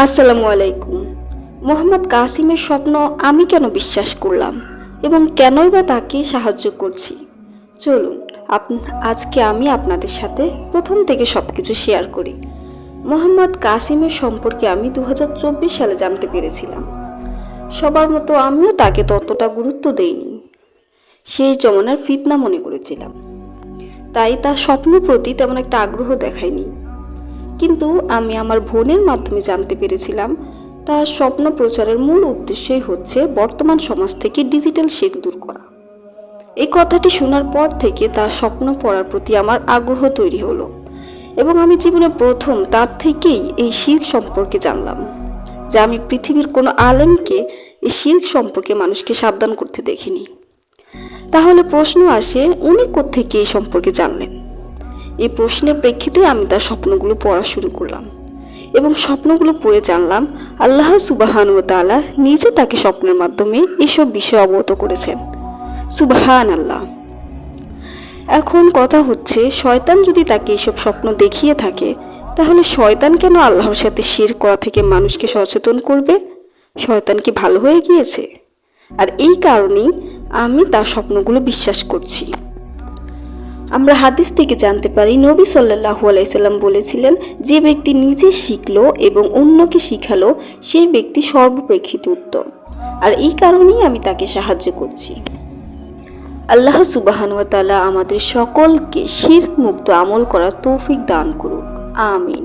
আসসালামু আলাইকুম। মোহাম্মদ কাসিমের স্বপ্ন আমি কেন বিশ্বাস করলাম এবং কেনই বা তাকে সাহায্য করছি, চলুন আজকে আমি আপনাদের সাথে প্রথম থেকে সবকিছু শেয়ার করি। মোহাম্মদ কাসিমের সম্পর্কে আমি 2024 সালে জানতে পেরেছিলাম। সবার মতো আমিও তাকে ততটা গুরুত্ব দেইনি, শেষ জমানার ফিতনা মনে করেছিলাম, তাই তার স্বপ্নের প্রতি তেমন একটা আগ্রহ দেখায়নি। কিন্তু আমি আমার বোনের মাধ্যমে জানতে পেরেছিলাম তার স্বপ্ন প্রচারের মূল উদ্দেশ্যই হচ্ছে বর্তমান সমাজ থেকে ডিজিটাল শির্ক দূর করা। এই কথাটি শোনার পর থেকে তার স্বপ্ন পড়ার প্রতি আমার আগ্রহ তৈরি হলো এবং আমি জীবনে প্রথম তার থেকেই এই শির্ক সম্পর্কে জানলাম, যা আমি পৃথিবীর কোনো আলেমকে এই শির্ক সম্পর্কে মানুষকে সাবধান করতে দেখিনি। তাহলে প্রশ্ন আসে, উনি কোত্থেকে এই সম্পর্কে জানলেন? এই প্রশ্নের প্রেক্ষিতে আমি তার স্বপ্নগুলো পড়া শুরু করলাম এবং স্বপ্নগুলো পড়ে জানলাম আল্লাহ সুবহানাহু ওয়া তাআলা নিজে তাকে স্বপ্নের মাধ্যমে এসব বিষয় অবগত করেছেন। সুবহানাল্লাহ। এখন কথা হচ্ছে, শয়তান যদি তাকে এসব স্বপ্ন দেখিয়ে থাকে, তাহলে শয়তান কেন আল্লাহর সাথে শিরক করা থেকে মানুষকে সচেতন করবে? শয়তান কি ভালো হয়ে গিয়েছে? আর এই কারণেই আমি তার স্বপ্নগুলো বিশ্বাস করছি। আমরা হাদিস থেকে জানতে পারি, নবী সাল্লাল্লাহু আলাইহি সাল্লাম বলেছিলেন, যে ব্যক্তি নিজে শিখলো এবং অন্যকে শিখালো সেই ব্যক্তি সর্বপ্রেক্ষিতে উত্তম। আর এই কারণেই আমি তাকে সাহায্য করছি। আল্লাহ সুবহানাহু ওয়া তাআলা আমাদের সকলকে শিরক মুক্ত আমল করার তৌফিক দান করুক। আমিন।